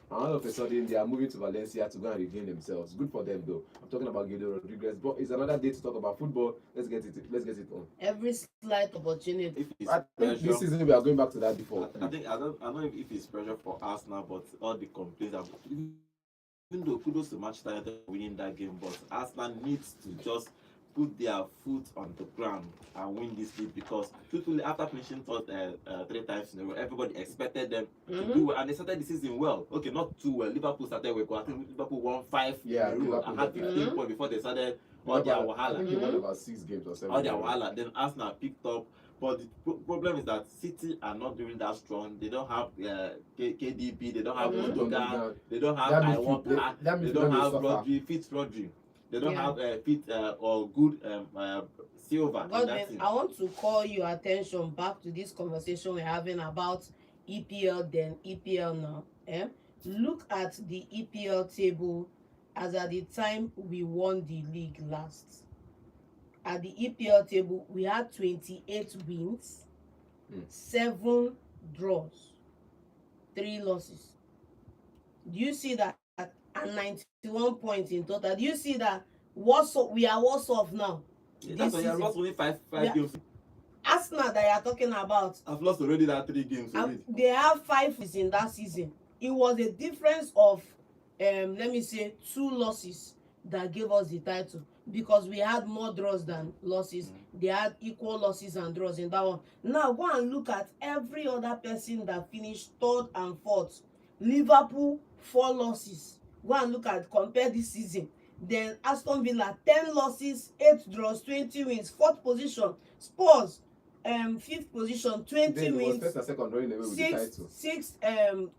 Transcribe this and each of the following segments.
And all of a sudden, they are moving to Valencia to go and regain themselves. Good for them, though. I'm talking about Guido Rodriguez, but it's another day to talk about football. Let's get it. Let's get it on. Every slight opportunity. If it's I think pressure, this season we are going back to that before. I think I don't know if it's pressure for Arsenal, but all the complaints are, even though kudos to Manchester United for winning that game, but Arsenal needs to just put their foot on the ground and win this league, because truthfully, after finishing third 3 times in a row, everybody expected them to do well, and they started the season well. Okay, not too well. Liverpool started well. I think Liverpool won 5 in a row and had 15 points before they started all their wahala. I think they won about 6 games or 7. All their wahala. Then Arsenal picked up. But the problem is that City are not doing that strong. They don't have KDB. They don't have Gundogan. They don't have Iwobi. They don't have Rodri, fit Rodri. They don't have fit or good Silva. Godwin, I want to call your attention back to this conversation we're having about EPL then, EPL now. Look at the EPL table as at the time we won the league last. At the EPL table, we had 28 wins, 7 draws, 3 losses. Do you see that? And 91 points in total. Do you see that? We are worse off now. Yeah, that's why you have lost only 5 games. Arsenal that you are talking about, I've lost already that 3 games already. They have 5 wins in that season. It was a difference of let me say 2 losses that gave us the title, because we had more draws than losses. They had equal losses and draws in that one. Now go and look at every other person that finished 3rd and 4th. Liverpool 4 losses. Go and look at, compare this season. Then Aston Villa 10 losses, 8 draws, 20 wins. 4th position. Spurs 5th position, 20 wins. First and second running away with the title. 6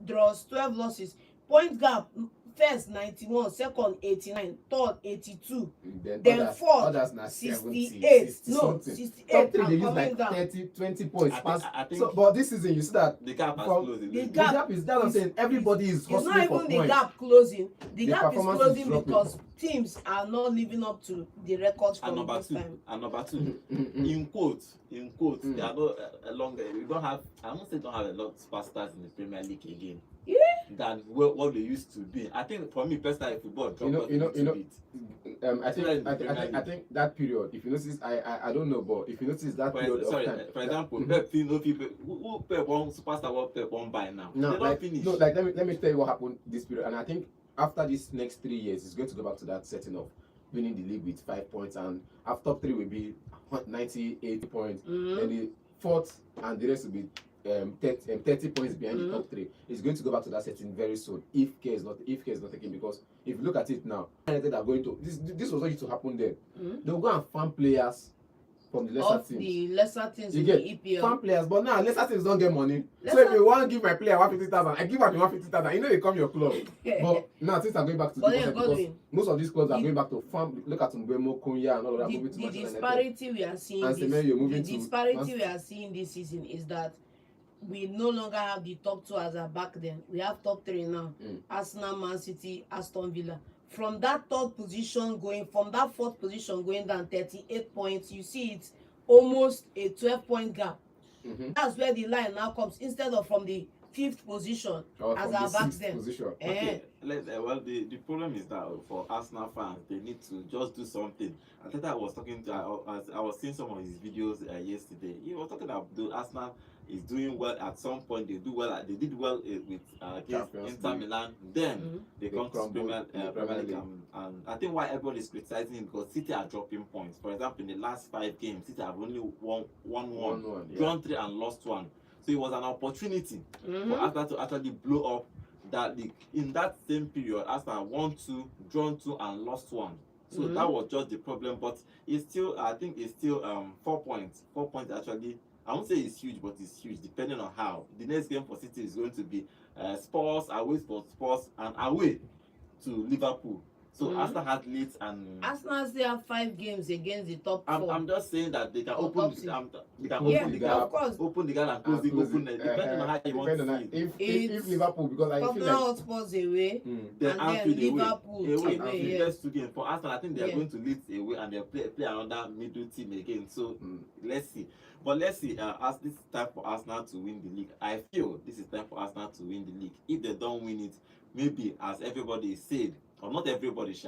draws, 12 losses. Point gap: first 91, second 89, third 82, then fourth 68. No, 68. Top 3 they use like 20 points. I think but this season you see that the gap has closed. The gap is that. I'm saying everybody is hustling for points. It's not even the gap closing. The gap is closing because teams are not living up to the records from this time. And number 2, in quotes, they are not longer. We don't have. I won't say don't have a lot of superstars in the Premier League again. Yeah. Than what they used to be. I think for me personally, football dropped I think that period, if you notice, I don't know, but if you notice that period of time. For example, Pep, people who Pep won superstar, what Pep won by now. No, they don't finish. No, like let me tell you what happened this period, and I think after this next 3 years, it's going to go back to that setting of winning the league with 5 points, and after top 3 will be 98 points, then the 4th and the rest will be 30 points behind the top 3. It's going to go back to that setting very soon if care is not taken, because if you look at it now, United are going to this was not used to happen then. They will go and farm players from the lesser teams. The lesser teams you in get the EPL. Farm players, but now lesser teams don't get money. So if you want to give my player 150,000, I give them 150,000. You know they come your club. But now things are going back to because most of these clubs are going back to farm. Look at Mbeumo, Kunya, and all of that. The disparity we are seeing. The disparity we are seeing this season is that we no longer have the top 2 as a back then. We have top 3 now. Arsenal, Man City, Aston Villa. From that 3rd position going, from that 4th position going down 38 points, you see it's almost a 12-point gap. That's where the line now comes, instead of from the 5th position as our back then. Okay. The problem is that for Arsenal fans, they need to just do something. I think I was talking to, I was seeing some of his videos yesterday. He was talking about the Arsenal is doing well at some point. They did well with Inter Milan. Then they come to Premier League, and I think why everybody is criticizing it, because City are dropping points. For example, in the last 5 games, City have only won 1, drawn 3 and lost 1. So it was an opportunity for Arsenal to actually blow up that league. In that same period, Arsenal won 2, drawn 2 and lost 1. So that was just the problem. But it's still, I think it's still 4 points. 4 points actually. I won't say it's huge, but it's huge depending on how. The next game for City is going to be Spurs, away for Spurs, and away to Liverpool. So Arsenal had Leeds and Arsenal still have 5 games against the top 4. I'm just saying that they can Or open top six. they can Close open the the gap. gap, Of course. open the gap and close it, Close open it, depending on how you want to depending on see it. if It's Liverpool, because I feel Tottenham like Hotspur's away, mm, Then and then Anfield away. Liverpool Away. away, The yes. first 2 games for Arsenal, I think they are Yeah. going to Leeds away and they'll play another middle team again. So mm, let's see. But let's see. As this is time for Arsenal to win the league. I feel this is time for Arsenal to win the league. If they don't win it, maybe as everybody said, or not everybody,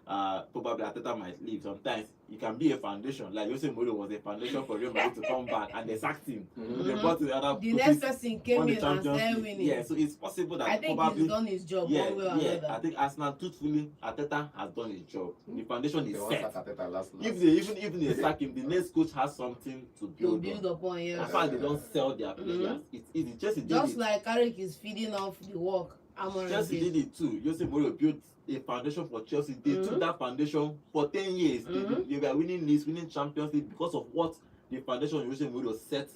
probably Arteta might leave. Sometimes it can be a foundation. Like Jose Mourinho was a foundation for Real Madrid to come back, and they sacked him. mhm. They brought the other The coaches, next person came won the in and Champions started League. winning. Yeah, so it's possible that I think probably he's done his job one way or I another. think Arsenal, truthfully, Arteta has done his job. The foundation They is want set. Arteta last. If they sack him, the next coach has something to To build build on. upon, As yes. far as they don't sell their players, it's easy. Chelsea did Just it. like Carrick is feeding off the work Amorim Chelsea did. did it too. Jose Mourinho built a foundation for Chelsea. They took that foundation for 10 years. They were winning leagues, winning Champions League because of what the foundation Jose Mourinho set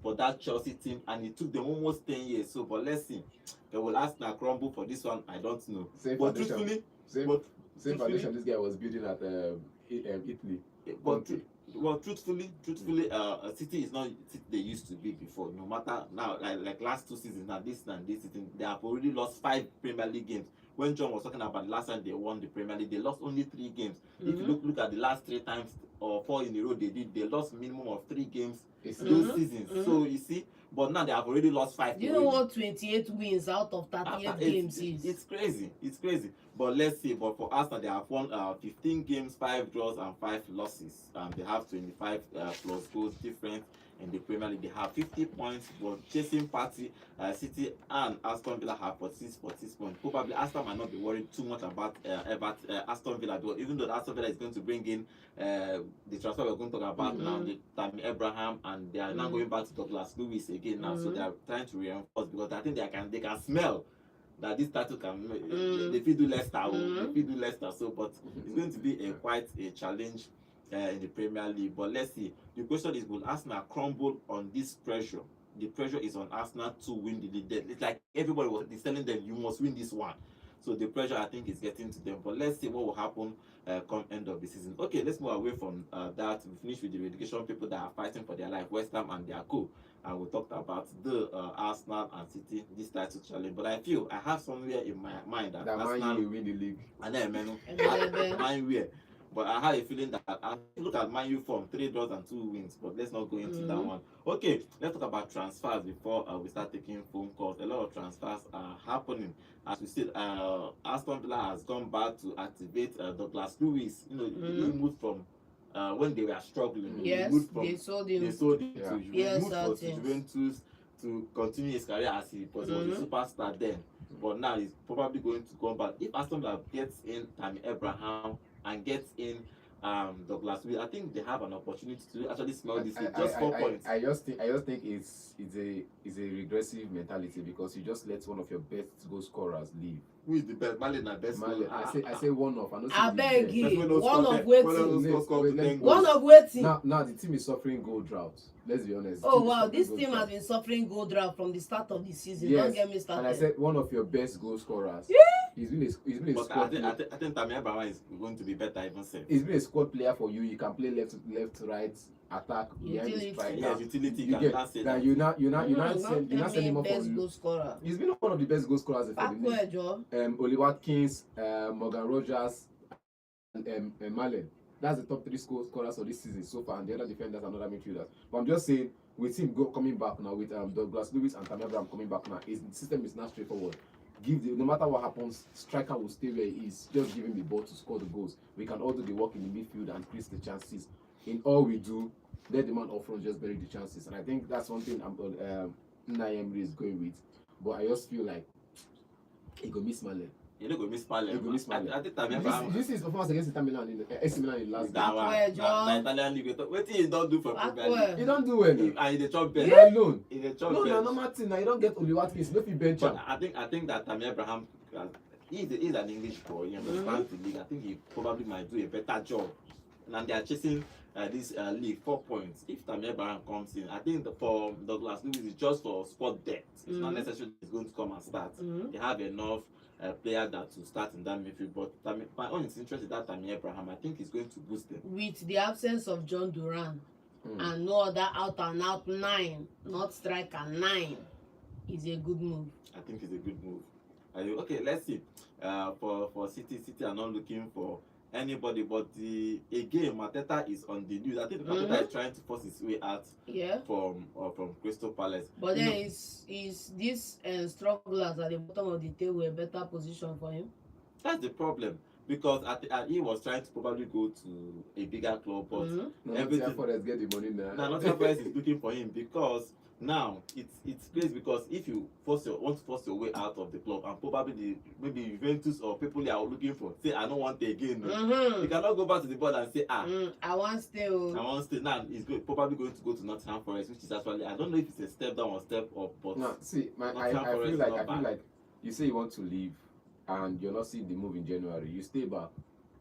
for that Chelsea team, and it took them almost 10 years. So, but let's see. They will Arsenal crumble for this one. I don't know. Same But foundation. truthfully, Same, but same foundation this guy was building at Italy. But truthfully, City is not City they used to be before. No matter now, like last 2 seasons, now this season, they have already lost 5 Premier League games. When John was talking about the last time they won the Premier League, they lost only 3 games. If you look at the last 3 times or 4 in a row they lost minimum of 3 games those seasons. So you see, but now they have already lost 5. Do you know what 28 wins out of 38 games is? It's crazy. It's crazy. But let's see. But for Arsenal, they have won 15 games, 5 draws, and 5 losses. They have 25 plus goals difference in the Premier League. They have 50 points, but chasing party, City and Aston Villa have 46 points. Probably Aston might not be worried too much about Aston Villa, because even though Aston Villa is going to bring in the transfer we're going to talk about now, the Tammy Abraham, and they are now going back to Douglas Lewis again now. So they are trying to reinforce, because I think they can smell that this title can they fit do Leicester. They fit do Leicester. So, but it's going to be quite a challenge in the Premier League. But let's see. The question is, will Arsenal crumble on this pressure? The pressure is on Arsenal to win the league. It's like everybody was telling them, you must win this one. So the pressure, I think, is getting to them. But let's see what will happen come end of the season. Okay, let's move away from that. We finish with the relegation people that are fighting for their life, West Ham and their co. And we talked about the Arsenal and City, this title challenge. But I feel I have somewhere in my mind that Arsenal will win the league. And then Man U. But I have a feeling that I look at Man U form 3 draws and 2 wins. But let's not go into that one. Okay, let's talk about transfers before we start taking phone calls. A lot of transfers are happening. As we said, Aston Villa has gone back to activate Douglas Lewis. You know, he moved from when they were struggling. Yes, they sold him. To Juventus to continue his career as he was a superstar then. But now he's probably going to go back. If Aston Villa gets in Tammy Abraham and gets in Douglas Lewis, I think they have an opportunity to actually smell this with just 4 points. I just think it's a regressive mentality, because you just let one of your best goal scorers leave. Who is the best? Malin and best. I say one of. I beg you. One of waiting. One of waiting. Now the team is suffering goal drought. Let's be honest. Oh wow, this team has been suffering goal drought from the start of the season. Yes, don't get me started. and I said one of your best goal scorers. Yeah. He's been a But squad I think Tammy Abraham is going to be better even said. He's been a squad player for you. You can play left, right, attack, behind the Utility. striker. Yes, utility. You get that. You're not sending him off best for. goal scorer. He's been one of the best goal scorers for the league. Backward, Joe. Oli Watkins, Morgan Rogers, and Malen. That's the top 3 scorers of this season so far, and the other defenders and other midfielders. But I'm just saying, with him coming back now, with Douglas Lewis and Tammy Abraham coming back now, his system is not straightforward. No matter what happens, striker will stay where he is. Just give him the ball to score the goals. We can all do the work in the midfield and create the chances. In all we do, let the man up front just bury the chances. And I think that's one thing Unai Emery is going with. But I just feel like he go miss Malen. You know, go miss Malen. I think Tammy Abraham. This is performance against Inter Milan in AC Milan in the last That game. one. The Italian league. What he don't do for Premier League? He don't do well. And the chop bench. You're alone. In the chop No, bench. normal thing. Now you don't get Oli Watkins. No fit bench But him. I think that Tammy Abraham, he's an English boy. He understands the league. I think he probably might do a better job. And they are chasing this league 4 points. If Tammy Abraham comes in, I think for Douglas Lewis is just for spot depth. It's not necessarily he's going to come and start. They have enough player that will start in that midfield. But my own interest is that Tammy Abraham. I think he's going to boost them. With the absence of John Duran and no other out and out 9, not striker 9, is a good move. I think it's a good move. Okay, let's see. For City are not looking for anybody, but again Mateta is on the news. I think Mateta is trying to force his way out from Crystal Palace. But then is this strugglers at the bottom of the table a better position for him? That's the problem, because he was trying to probably go to a bigger club, but Nottingham Forest get the money now. Now Nottingham Forest is looking for him, because now it's crazy, because if you want to force your way out of the club, and probably maybe Juventus or people they are looking for say I don't want it again, you cannot go back to the board and say I want stay. I want to stay. Now he's probably going to go to Nottingham Forest, which is actually, I don't know if it's a step down or step up, but no, see, I feel like you say you want to leave and you're not seeing the move in January, you stay back.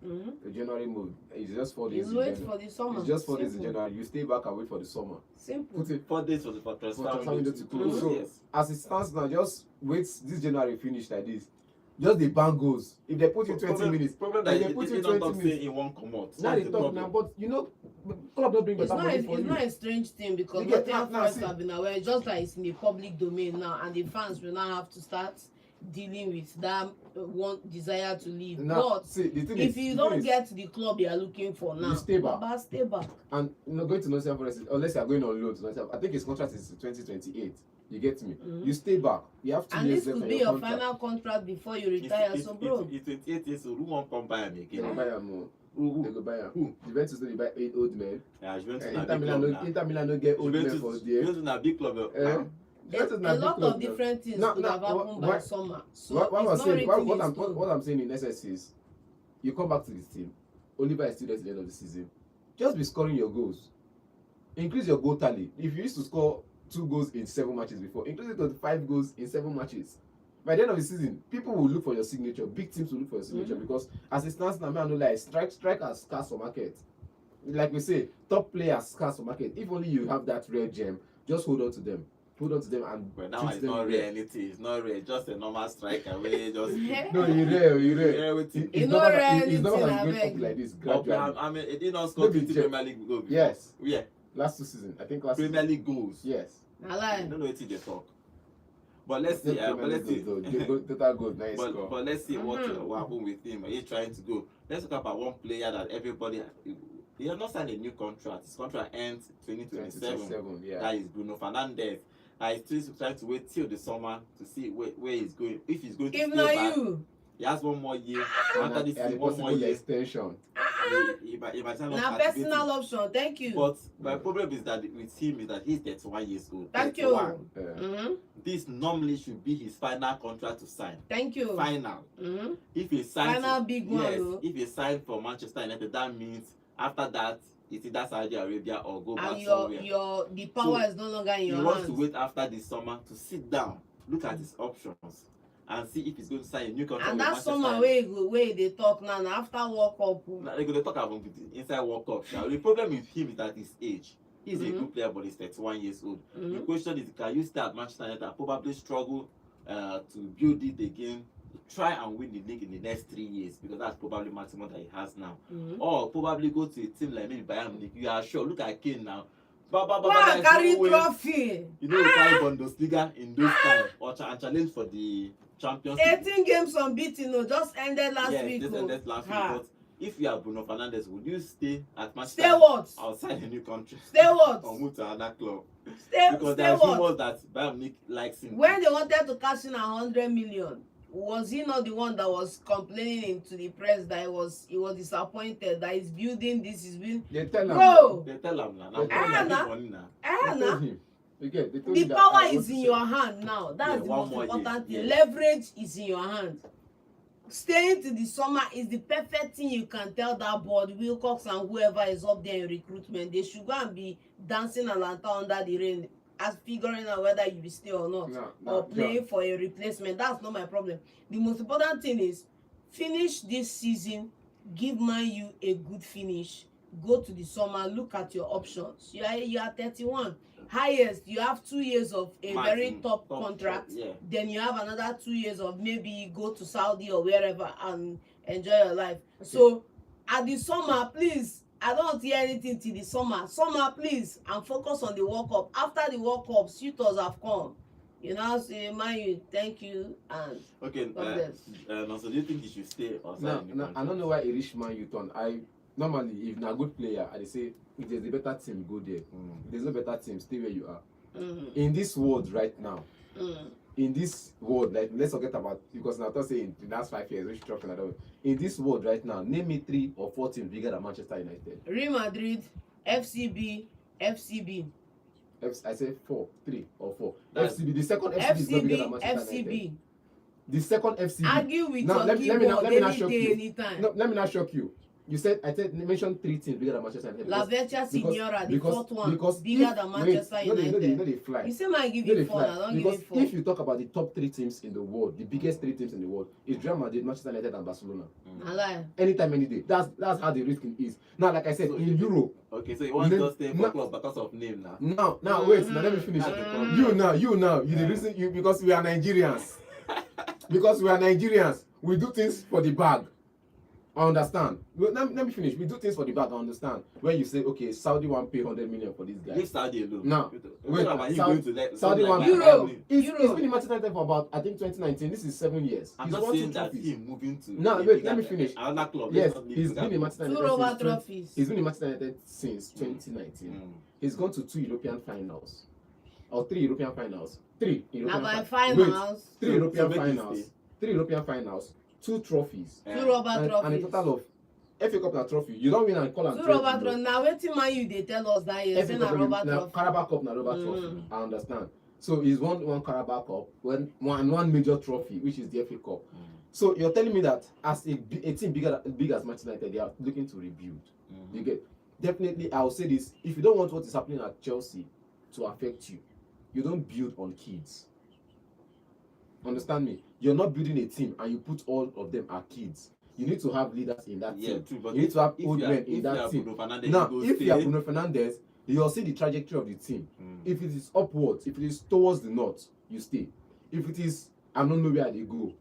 The January move is just 4 days. You wait for the summer. It's just 4 days in January. You stay back and wait for the summer. Simple. Put it 4 days for transfer window to close. So Yes. as it stands now, just wait this January finish like this. Just the bang goes. If they put you 20 minutes, Problem if that they put they you don't 20 say minutes. in one come out. Now That's they the talk now, problem. but you know, club don't bring It's better not, money for it's you. not a strange thing, because You get- Nottingham now Forest see. have been aware, just like it's in the public domain now, and the fans will now have to start dealing with that one desire to leave. Now, But see, the thing if is, you the don't thing is, get to the club you are looking for now, You stay back. Baba, stay back. and going to Nottingham Forest, unless you are going on loan to Nottingham, I think his contract is 2028. You get me? You stay back. You have 2 And years this left could on be your your contract. final contract before you retire. So, bro, It's 28 years old. Who won't come buy him They again? go buy him more. Who? They go buy him. Who? Juventus no dey buy 8 old men. Yeah, Juventus na Inter big Milan club no now. Inter Milan no get old men for Juventus there. Juventus na big club. Juventus na a big lot club of now. different things Now- could have now, happened by what- summer. So What it's I'm not saying, written what in I'm stone. what I'm saying in essence is, you come back to this team. Oliver is still there at the end of the season. Just be scoring your goals. Increase your goal tally. If you used to score 2 goals in 7 matches before, increase it to 5 goals in 7 matches. By the end of the season, people will look for your signature. Big teams will look for your signature because as it stands now, man, no lie, strikers scarce for market. Like we say, top players scarce for market. If only you have that rare gem, just hold on to them. Hold on to them and But now treat it's them not well. rare anything. It's not rare. Just a normal striker. Where just No, you rare, you rare. rare with it. You know rare It's not anything, as going abeg. up like this But gradually. I mean, it did not score Maybe 50 Jeff. Premier League goals. Yes. Yeah. Last 2 seasons, I think last Premier season. League goals. Yes. Na I lie. don't know what they talk. But let's see. But let's see. Total goals, nice score. But let's see what happened with him. He's trying to go. Let's talk about one player that everybody. He has not signed a new contract. His contract ends 2027. 27, yeah. That is Bruno Fernandes. He's still trying to wait till the summer to see where he's going. If he's going to If stay not back, you, he has 1 more year. After this And season, a 1 more possible year. extension. He might not na activate personal it. option. Thank you. But my problem is that with him is that he's 31 years old. Thank 31. you. Yeah. This normally should be his final contract to sign. Thank you. Final. If he signs, Final big one, yes, oh. if he signed for Manchester United, that means after that it's either Saudi Arabia or go back And somewhere. the power So, is no longer in He your wants hands. to wait after the summer to sit down, look at his options, and see if he's going to sign a new contract And with that Manchester summer where they talk now, na after World Cup. Now, they're going to talk about the inside World Cup. Now, the problem with him is that his age. He's a Mhm. good player, but he's 31 years old. The Mhm. question is, can you stay at Manchester United and probably struggle to build it again, try and win the league in the next 3 years, because that's probably maximum that he has now. Or probably go to a team like maybe Bayern Munich. You are sure. Look at Kane now. Wow, carry trophy. You know, we carry Bundesliga in those times, or and challenge for the Champions League. 18 games unbeaten, no, just ended last Yes, week. this oh. ended last week. Ha. But if you are Bruno Fernandes, would you stay at Manchester? Stay what? Or sign a new contract? Stay what? Or move to another club? Stay Because there are what? rumors that Bayern Munich likes him. When they wanted to cash in 100 million, was he not the one that was complaining to the press that he was disappointed that he's building this, is building? They tell him. Bro, They tell him now. They tell Now him. give money now. They nah. told him. You get, they told The him that, power I want is to in say- your hand now. That's Yeah, the one most more important year, thing. yes. Leverage is in your hand. Staying to the summer is the perfect thing you can tell that board, Wilcox and whoever is up there in recruitment. They should go and be dancing a lantern under the rain, as figuring out whether you will stay or not, or playing for a replacement. That's not my problem. The most important thing is finish this season, give Man U a good finish, go to the summer, look at your options. You are 31. highest you have 2 years of a very Maximum, top top, contract. yeah. Then you have another 2 years of maybe go to Saudi or wherever and enjoy your life. Okay. So at the summer, please, I don't hear anything till the summer please, and focus on the World Cup. After the World Cup, suitors have come, you know, say man you thank you and Okay, God bless. so do you think he should stay or sign Now, a new now I contract? don't know why a rich man you turn. I normally, if na good player, I dey say if there's a better team, go there. If there's no better team, stay where you are. In this world right now, in this world, like let's forget about, because now I say in the last 5 years, restructuring and all. In this world right now, name me 3 or 4 teams bigger than Manchester United. Real Madrid, FCB. I say 4, 3 or 4. That's- FCB, the second FCB is not bigger than FCB, Manchester United. FCB. The second FCB. Argue with Now, your let me keyboard not any shock day, you. anytime. No, let me not shock you. You said mention 3 teams bigger than Manchester United. La Vecchia Signora, the fourth one, bigger than Manchester United. No, they fly. You say man give No, they you 4, I fly. don't give Because you 4. if you talk about the top 3 teams in the world, the biggest 3 teams in the world is Real Madrid, Manchester United, and Barcelona. I lie. Anytime, any day. That's how the risk is. Now, like I said, So in Europe. Okay, so you want Then- to stay for no. club because of name now. Now, wait. Now let me finish. That's the problem. You the Yeah. reason you because we are Nigerians. Because we are Nigerians, we do things for the bag. I understand. Well, let me finish. We do things for the bag. I understand. When you say, okay, Saudi want pay 100 million for this guy. Leave Saudi alone. Now, wait, wait, you Saudi- going to let Saudi something want like Euro. that? It's been in Manchester United for about, I think, 2019. This is 7 years. I'm He's not won 2 saying that trophies. him moving to Now, a wait, bigger- let me finish. Another club. Yes, let's not leave he's Singapore. been in Manchester 2 United Rover since 20 trophies. He's been in Manchester United since 2019. He's gone to 2 European finals. Or 3 European finals. 3 Now European by finals. finals, 3 So- European so make it finals. stay. 3 European finals. 2 trophies. 2 Rover And a trophies. total of FA Cup na trophy. You don't win and call am 2 trophy. Rover trophies. Now wetin man you dey tell us that year say na Rover na trophy. Carabao Cup na Rover trophy. I understand. So he's won 1 Carabao Cup, one major trophy, which is the FA Cup. So you're telling me that as a team big as Manchester United, they are looking to rebuild. You get, definitely. I'll say this: if you don't want what is happening at Chelsea to affect you, you don't build on kids. Understand me? You're not building a team and you put all of them are kids. You need to have leaders in that Yeah, team. true. But You need to have if old you are- men if in you that are team. Bruno Fernandes, Now, go if you are stay. Bruno Fernandes, you'll see the trajectory of the team. Mm. If it is upwards, if it is towards the north, you stay. If it is, I don't know where they go,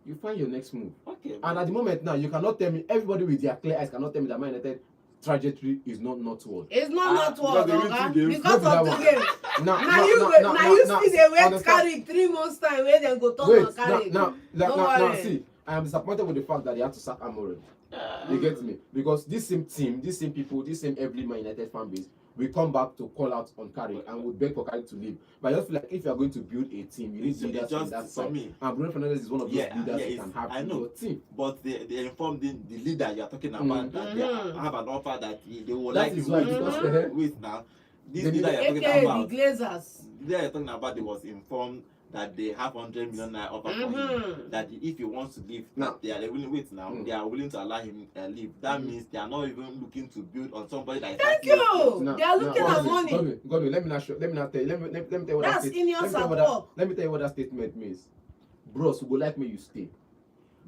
you find your next move. Okay. And at the moment now, you cannot tell me, everybody with their clear eyes cannot tell me that Man United trajectory is not northward. It's not because what they win oga 2 games. because No be of that the one. game. Now, Na you still dey wait understand? carry 3 months time wey dem go turn Wait, on carry. now, Don't now, worry. see, I am disappointed with the fact that they had to sack Amorim. You get me? Because this same team, this same people, this same every Man United fan base will come back to call out on Carrick and would beg for Carrick to leave. But I just feel like if you are going to build a team, you need It's leaders just on that for side. me. And Bruno Fernandes is one of those Yeah, leaders yeah, you can have I in know. your team. But they informed the leader you are talking about that they have an offer that they would That like is to why, wait because wait now. This They leader need- you're talking aka about, the Glazers. the leader you're talking about, they was informed that they have 100 million naira offer for him. That if he wants to leave, Now- they are willing. Wait now, Mm. they are willing to allow him leave. That means they are not even looking to build on somebody that is Thank happy. you. They are looking at money. Godwin, let me not tell you. Let me tell you what That's that in your let me tell you what support. let me tell you what that statement means. Bros, who go like me, you stay.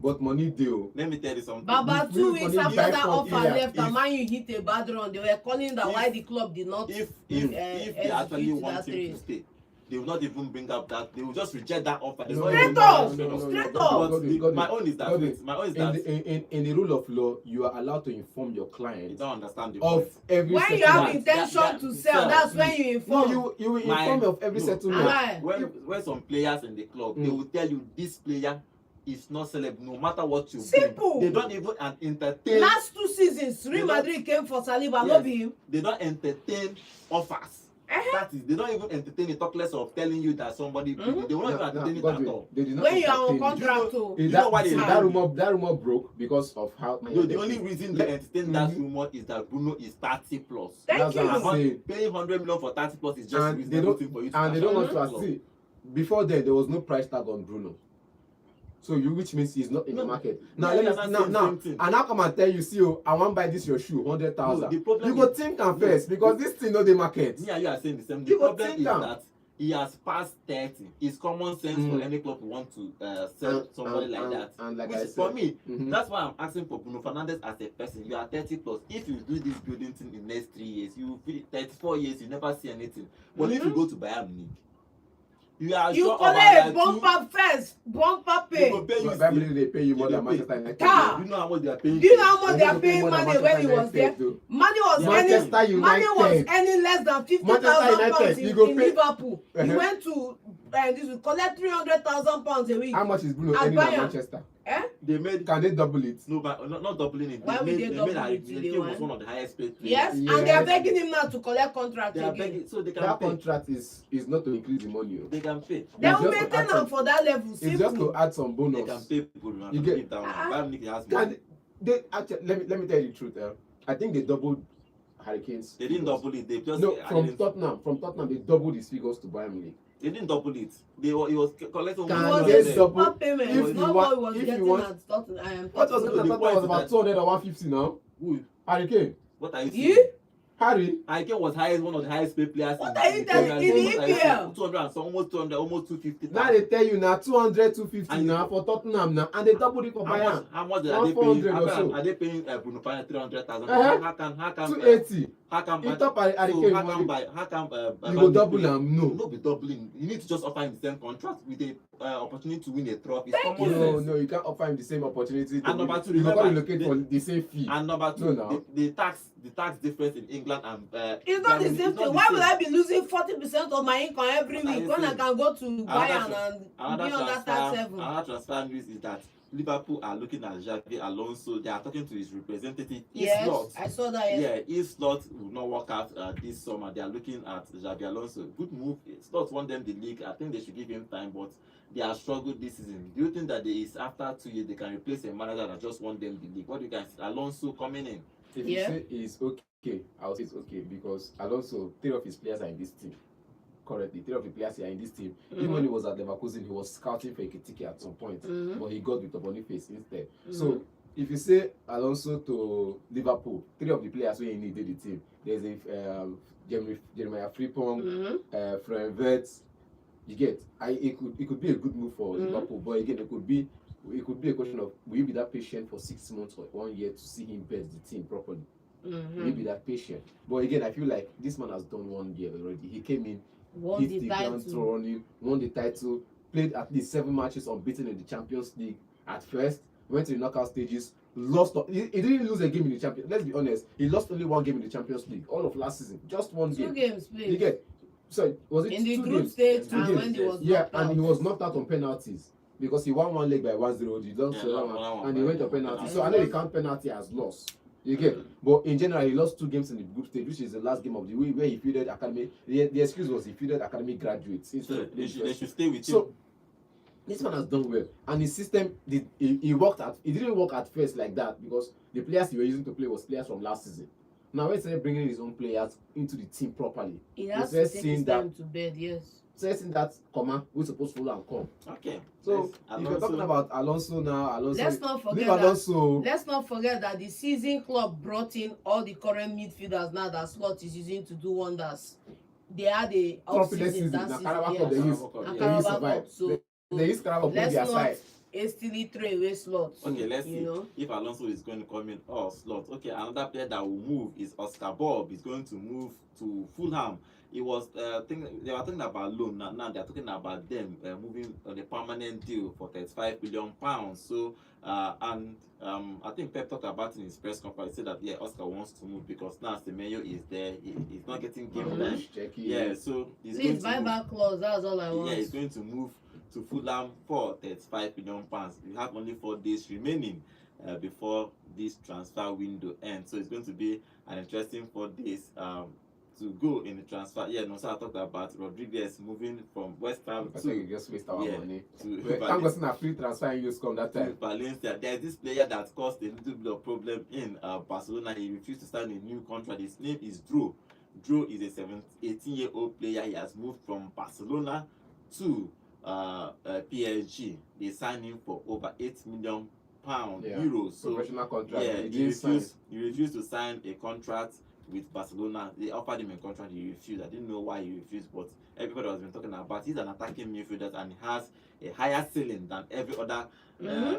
But money deal. Let me tell you something. Baba, If 2 you weeks money after buy that from offer here, left and if- Man U hit a bad run, they were calling that If- why the club did not. if Mm. if they actually execute want that him trade. to stay, they will not even bring up that. They will just reject that offer. There's No, not Straight even up! straight up. Straight But up! Godwin, my own is that. Godwin, My own is in that the in the rule of law, you are allowed to inform your you client don't understand the of point. every When you settlement. have intention that- to sell, sell. that's when you No, inform. you will My- inform of every no, settlement. Aye. when some players in the club, they Mm. will tell you this player is not celeb no matter what you Simple. bring. They don't even entertain. Last 2 seasons, Real They don't- Madrid came for Saliba, no Yes. be him. They don't entertain offers. That is, they don't even entertain it. Talk less of telling you that somebody. Mhm. They will not even entertain it at all. They did not When you are on entertain it. contract, oh. You know why they that rumor broke because of how No, the only reason they entertain that rumor is that Bruno is 30 plus. Thank That's you. what I'm And what- saying. paying 100 million for 30 plus is just And they reasonable don't thing for you to and they don't want transfer to club. see. Before then, there was no price tag on Bruno. So which means he's not in the No. market. Now Yeah, let that's me the now same thing. and now come and tell you, see, oh, I want buy this your shoe, 100,000. No, the problem You go is- think am first because this thing no dey market. Me and you are saying the same. The You go problem think is am. that He has passed 30. It's common sense for any club who want to sell somebody like that. And like Which I is, said, for me, that's why I'm asking for Bruno Fernandes as a person. You are 30 plus. If you do this building thing in the next 3 years, you will be 34 years, you never see anything. But if you go to Bayern Munich, you are you sure collect a bumper first, bumper pay. They go pay you Bayern Munich, still. they pay you more They than go pay. Manchester United. Car. You know how much they are paying? Do you know how much They're they are going to pay paying more than Mane when he was Manchester there? United, though. Mane was Manchester earning, Mane was United. earning less than 50,000 Manchester pounds United, you in go pay- Liverpool. He Uh-huh. went to this will collect 300,000 pounds a week. How much is Bruno At earning at Bayern. Manchester? Eh? They made Can they double it? no, but not doubling it. Why would they double it Harry to Kane the was one? one of the highest paid players. Yes, Yes. and they are begging him now to collect contract They are again. begging, so they can That pay. contract is not to increase the money. Oh. They can pay. They It's will just to maintain add some- am for that level. It's just Simple. to add some They can bonus. pay Bruno. You get- that one. Ah. Bayern Munich has Can money. they actually let me tell you the truth. I think they doubled Hurricanes. They didn't figures. double it. They just No, added- from Tottenham they doubled his figures to Bayern Munich. They didn't double it. He was collecting. Can It was they a double- super payment. if It's you not want- what he was if you getting want- at Tottenham. What was it? the Tottenham point was is about that- 200 or 150 now. Who? Hurricane. What are you You? saying? Harry. Harry Kane was one of the highest paid players. What are you telling- Premier in League. the What are you EPL? saying? 200 and some, almost 200, almost 250. Now they tell you now 200, 250 And- now for Tottenham now, and they doubled it for Bayern. How much One are they paying? 400 or so. Are they paying Bruno Fernandes 300,000? Uh-huh. How can 280. how can He top Harry so Kane how money. can buy how can You go double am? No. No be doubling. You need to just offer him the same contract with a opportunity to win a trophy. It's Thank common you. No, sense. no, you can't offer him the same opportunity. And number two, you go remember, relocate the- for the same fee. And number two, No, no. the tax difference in England and It's not the Germany same is not thing. the Why same. would I be losing 40% of my income every What are week you when I saying? can go to Bayern and be Another on that tax level? transfer news is that Liverpool are looking at Xabi Alonso. They are talking to his representative. Yes, Slot. I saw that. Yes. Yeah, if Slot will not work out this summer, they are looking at Xabi Alonso. Good move. Slot won them the league. I think they should give him time, but they are struggled this season. Do you think that there is after 2 years they can replace a manager that just won them the league? What do you guys? Alonso coming in. If Yeah. you say it's okay, I'll say it's okay because Alonso, 3 of his players are in this team. Currently, 3 of the players are in this team. Even when he was at Leverkusen, he was scouting for Ekitike at some point, but he got with Boniface instead. So if you say Alonso to Liverpool, 3 of the players who he needed the team. There's a Jeremiah Frimpong, Florian Wirtz. You get, it could be a good move for Liverpool, but again, it could be a question of will you be that patient for 6 months or 1 year to see him best the team properly? Will you be that patient? But again, I feel like this man has done 1 year already. He came in, Won hit the the ground title. running, won the title, played at least 7 matches unbeaten in the Champions League at first, went to the knockout stages, lost. He didn't lose a game in the Champions. Let's be honest, he lost only 1 game in the Champions League all of last season, just 1 2 game. games You played. get, so was it In the 2 group games? stage Two and games, when he yes. was Yeah, knocked and he out. was knocked out on penalties because he won 1 leg by 1-0. He lost Yeah, the other 1-1 one, and he went to by penalty. penalty. So I know they count penalty as loss. You get, but in general, he lost 2 games in the group stage, which is the last game of the week where he fielded academy. The excuse was he fielded academy graduates instead So of they playing should stay with So him. this man has done well, and his system he worked at. It didn't work at first like that because the players he was using to play was players from last season. Now when he started bringing his own players into the team properly, He has We're to take seeing his that- time to bed. Yes. saying that comma we're supposed to follow and come. Okay. So Yes, if you're Alonso- talking about Alonso now, Alonso Let's not leave forget that. Alonso. Let's not forget that the season club brought in all the current midfielders now that Slot is using to do wonders. They had a off Confidence season season, that na season. Carabao Cup Yes. they use. Carabao Cup, And yeah. They use Carabao survive. Cup. So They use Carabao put let's their not side. hastily throw away Slot. Okay, let's you see know. if Alonso is going to come in or Slot. Okay, another player that will move is Oscar Bob. He's going to move to Fulham. It was they were talking about loan. Now they are talking about them moving on a permanent deal for 35 million pounds. So I think Pep talked about it in his press conference. He said that yeah, Oscar wants to move because now Semenyo is there. He's not getting game time. Yeah, so he's going Please to buy move. back clause. That's all I want. Yeah, he's going to move to Fulham for 35 million pounds. We have only 4 days remaining before this transfer window ends. So it's going to be an interesting 4 days to go in the transfer. Yeah, no, so I talked about Rodriguez moving from West Ham I think you to just waste our money. to Thank God it's not free transfer and use come that to time. Valencia. There's this player that caused a little bit of problem in Barcelona. He refused to sign a new contract. His name is Drew. Drew is a 18-year-old player. He has moved from Barcelona to PSG. They signed him for over £8 million, Yeah. euros. So Professional contract. yeah, He didn't sign it. he refused to sign a contract with Barcelona. They offered him a contract, he refused. I didn't know why he refused, but everybody has been talking about he's an attacking midfielder and he has a higher ceiling than every other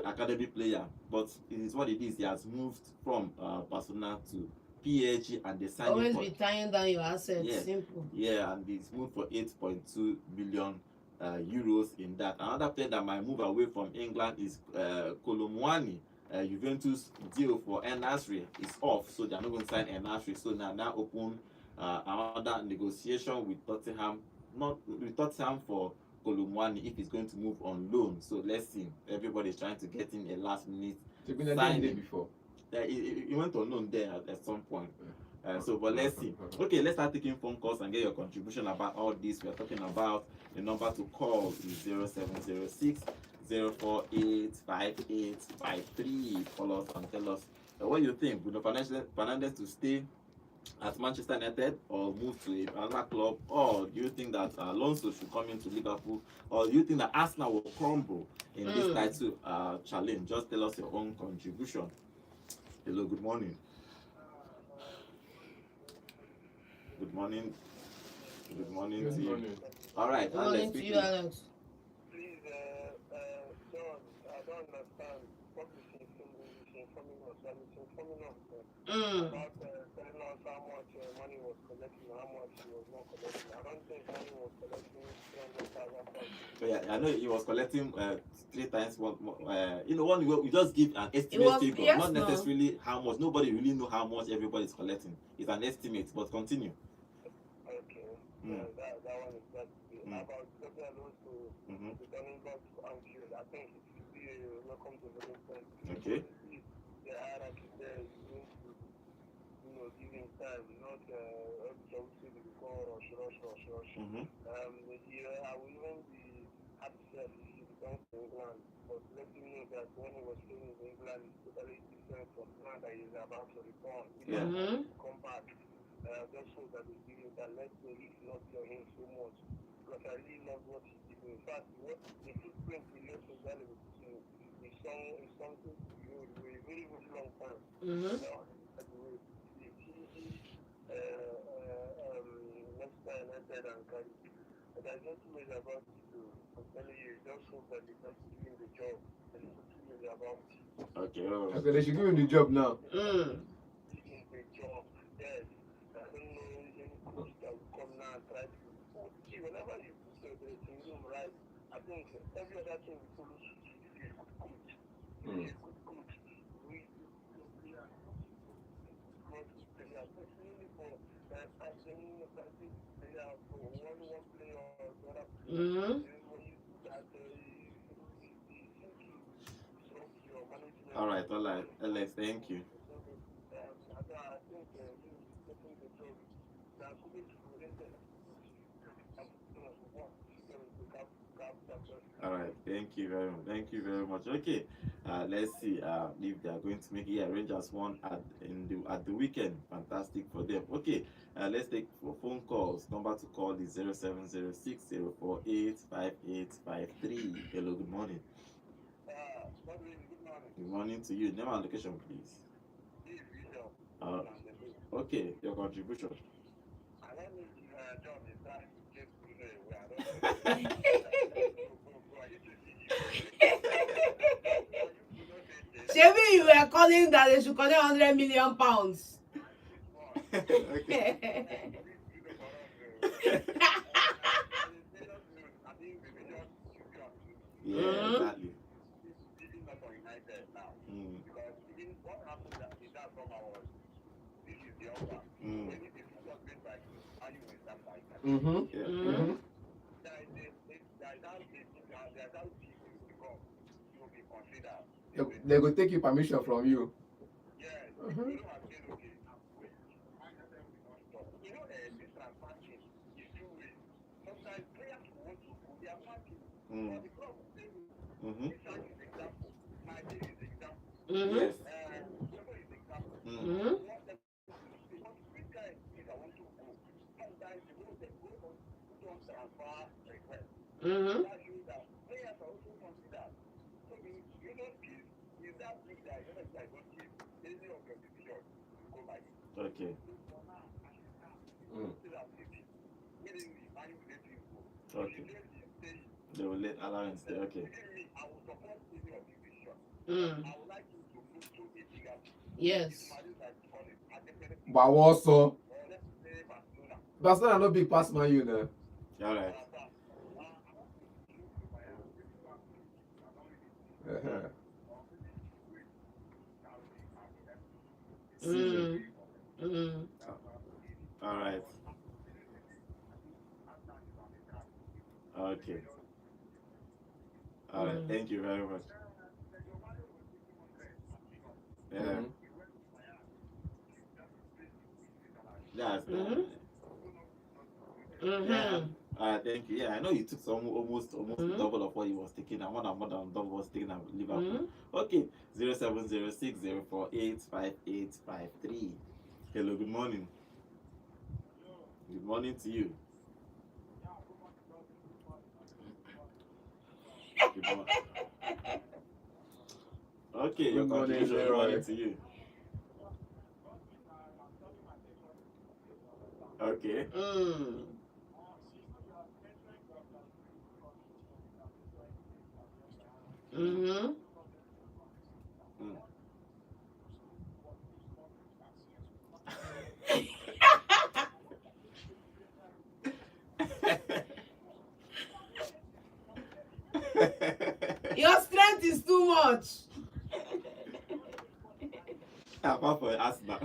academy player. But it is what it is. He has moved from Barcelona to PSG and they signed him Always for, be tying down your assets. Yeah. Simple. yeah, and he's moved for 8.2 million euros in that. Another player that might move away from England is Kolomwani. Juventus deal for El Nasri is off, so they're not going to sign El Nasri. So now open another negotiation with Tottenham, not with Tottenham for Kolomwani if he's going to move on loan. So let's see. Everybody's trying to get in a last minute signing. Before. He went on loan there at some point. But let's see. Okay, let's start taking phone calls and get your contribution about all this. We are talking about the number to call is 0706 048 5853. Call us and tell us what you think. Bruno Fernandes to stay at Manchester United or move to another club, or do you think that Alonso should come into Liverpool, or do you think that Arsenal will crumble in this title challenge? Just tell us your own contribution. Hello, good morning. Good morning. Good morning to you. All right, Good morning to you, Alex. Please, John, I don't understand what is informing us. That is informing us about telling us how much money was collecting, how much he was not collecting. I don't think money was collecting 300,000. Yeah, I know he was collecting 3 times more. One we just give an estimate figure, yes, not necessarily how much. Nobody really know how much everybody is collecting. It's an estimate, but continue. Okay. That one is that. About Gabriel Alonso returning back to Anfield, I think it should be a welcome development. Okay. The hierarchy there is going to, give him time, not every before rush. I will even be upset if he returns to England, but let him know that when he was playing in England, it's totally different from now that he's about to return. He doesn't come back. Just so that they give him that let the league not tell him so much. Because I really love what he did. In fact, what the footprint he left in Ghana is something to behold for a very, very long time. Next time I said and carry. But I just made about it too. I'm telling you, just hope that they just give him the job and it's really about it. Okay. Okay, they should give him the job now. Give him the job. Yes. I don't know any coach that will come now and try to see whenever you put the team room right, I think every other team will follow suit. If you're a good coach, if you're a good coach, we especially for passing player for one player or the other player. When you do that, you think you solve your management. All right, Alex, thank you. I think getting the job that's going to All right, thank you very much. Okay, let's see if they are going to make it. Rangers won at the weekend. Fantastic for them. Okay, let's take phone calls. Number to call is 0706 048 5853. Hello, good morning. Good morning to you. Name and location, please. Okay, your contribution. Shebi, you were calling that they should collect 100 million pounds. Okay. Yeah, exactly. They will take you permission from you. Yes. Okay. Okay. They will let allowance there. Okay. Yes. But also, Barcelona no big pass Man U now. All right. Uh-huh. All right. Okay. All right. Thank you very much. Yeah. Mhm. That's Mm-hmm. yeah. Thank you. Yeah, I know you took some almost double of what he was taking, and more than double was taken at Liverpool. Okay, 0706048585 Hello, good morning. Good morning to you. Good morning. Okay, your Good morning, contribution. Good Leroy. morning to you. Okay. Mm-hmm. Mm. Your strength is too much. Apart from Arsenal.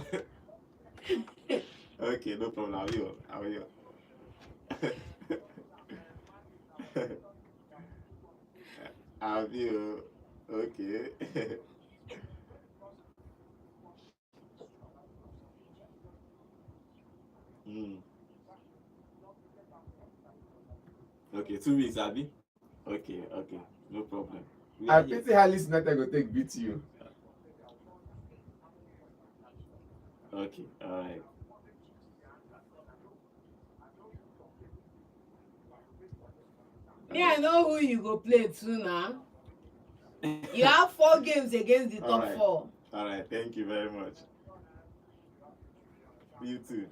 Okay, no problem. I will. I will. Okay. Mm. Okay, 2 weeks, Abby. Okay, no problem. I pity how Leeds United go take beat you. Okay, all right. Yeah, I know who you go play too now. You have 4 games against the top 4. All right, thank you very much. You too.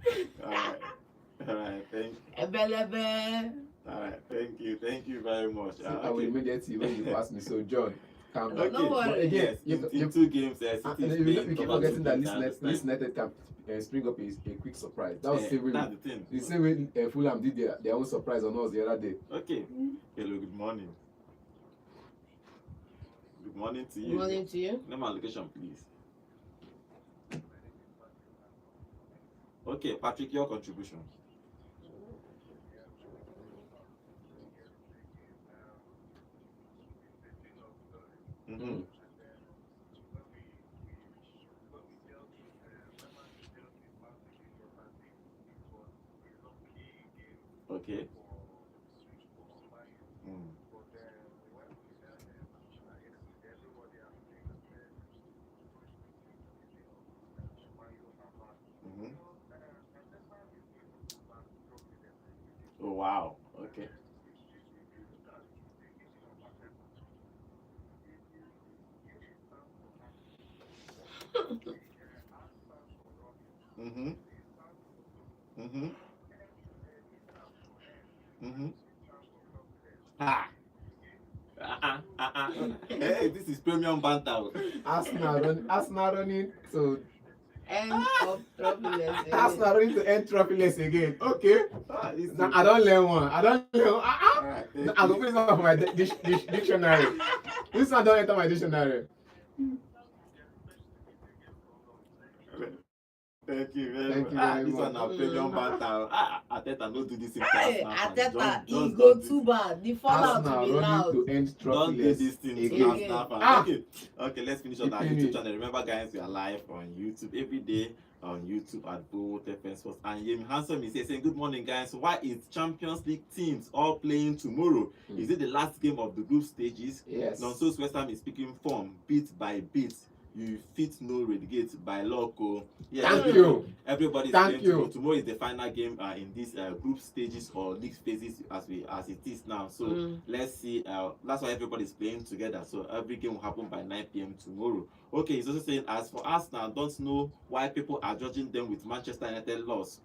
All right, thank you. Ebelebe. All right, thank you very much. See, I will immediately when you pass me. So John, calm down. Okay, Don't worry. But again, yes, in 2 games, City is you playing keep over 2 forgetting that games. Leeds United can spring up a quick surprise. That was That's the thing. the same way Fulham did their own surprise on us the other day. Okay. Hello, good morning. Good morning to you. Good morning to you. Name and location, please. Okay, Patrick, your contribution. Mm-hmm. Okay. Mm. Mm-hmm. Oh wow. Okay. Mm-hmm. Mm-hmm. Mm-hmm. Ah. Hey, this is premium banter. Arsenal running to End of troubleness. Arsenal running to end trophyless again. Okay. This Now is- I don't learn one. I don't learn one. Alright, No, thank I you. go put this one for my dictionary. This one don't enter my dictionary. Thank you very Thank much. you very This much. one now premium banter. Ateta no do this in Hey, Arsenal fans. Ateta, he Just go don't do too bad. The fallout will Arsenal be running loud. to end Don't do trophyless this thing to again. Arsenal fans. Ah! Okay, let's finish on our Keeping YouTube it. channel. Remember, guys, we are live on YouTube every day on YouTube at Bold FM Sports. And Yemi Handsome is here saying, "Good morning, guys. Why is Champions League teams all playing tomorrow? Is it the last game of the group stages? Yes. Nonso's West Ham is speaking form, bit by bit. You fit no relegate by luck. Oh, yeah, Thank you. Everybody's Thank playing you. tomorrow. Tomorrow is the final game in these group stages or league phases as it is now. So let's see. That's why everybody's playing together. So every game will happen by 9 p.m. tomorrow. Okay, he's also saying, as for Arsenal, don't know why people are judging them with Manchester United loss.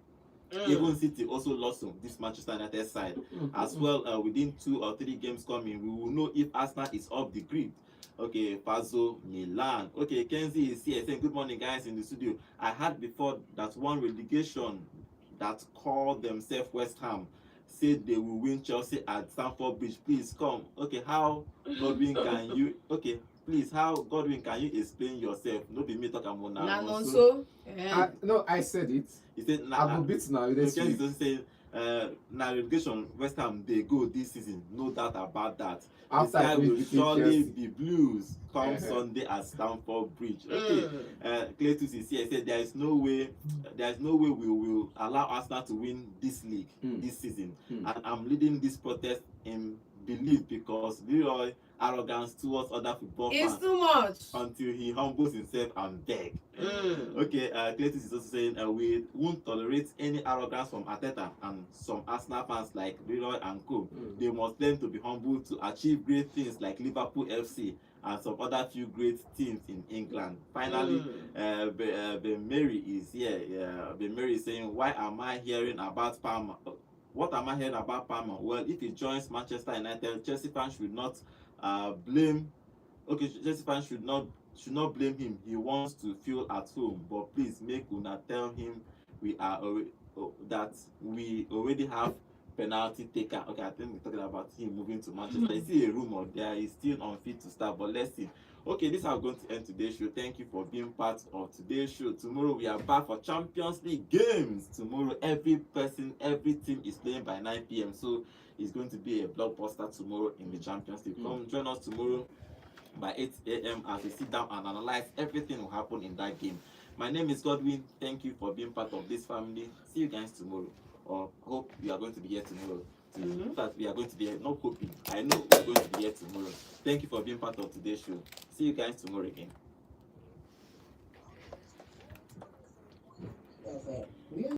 Even City also lost to this Manchester United side as well. Within 2 or 3 games coming, we will know if Arsenal is off the grid. Okay, Pazzo, Milan. Okay, Kenzie is here saying, good morning, guys, in the studio. I heard before that one relegation that called themselves West Ham said they will win Chelsea at Stamford Bridge. Please come. Okay, how Godwin can you? Okay, please, how Godwin can you explain yourself? No be me talk about now. No, I said it. He said, I go beat now. Kenzie is saying, na relegation West Ham they go this season, no doubt about that. This guy will surely be blues come Sunday at Stamford Bridge. Okay, Cletus is here. Said there is no way we will allow Arsenal to win this league this season, and I'm leading this protest in belief because Leroy arrogance towards other football fans it's too much until he humbles himself and beg. Okay, Cletus is also saying we won't tolerate any arrogance from Arteta and some Arsenal fans like Leroy and co. They must learn to be humble to achieve great things like Liverpool FC and some other few great teams in England. Finally, Ben Mary is here. Ben Mary is saying, why am I hearing about Palmer? What am I hearing about Palmer? Well, if he joins Manchester United, Chelsea fans should not blame. Okay, Chelsea fans should not blame him. He wants to feel at home, but please make una tell him that we already have penalty taker. Okay, I think we're talking about him moving to Manchester. I see a rumor there is still unfit to start, but let's see. Okay, this is how I'm going to end today's show. Thank you for being part of today's show. Tomorrow we are back for Champions League games. Tomorrow every team is playing by 9 p.m. So it's going to be a blockbuster tomorrow in the Champions League. Come join us tomorrow by 8 a.m. as we sit down and analyze everything will happen in that game. My name is Godwin. Thank you for being part of this family. See you guys tomorrow. Or hope you are going to be here tomorrow. In fact, we are going to be here. Not hoping. I know we are going to be here tomorrow. Thank you for being part of today's show. See you guys tomorrow again.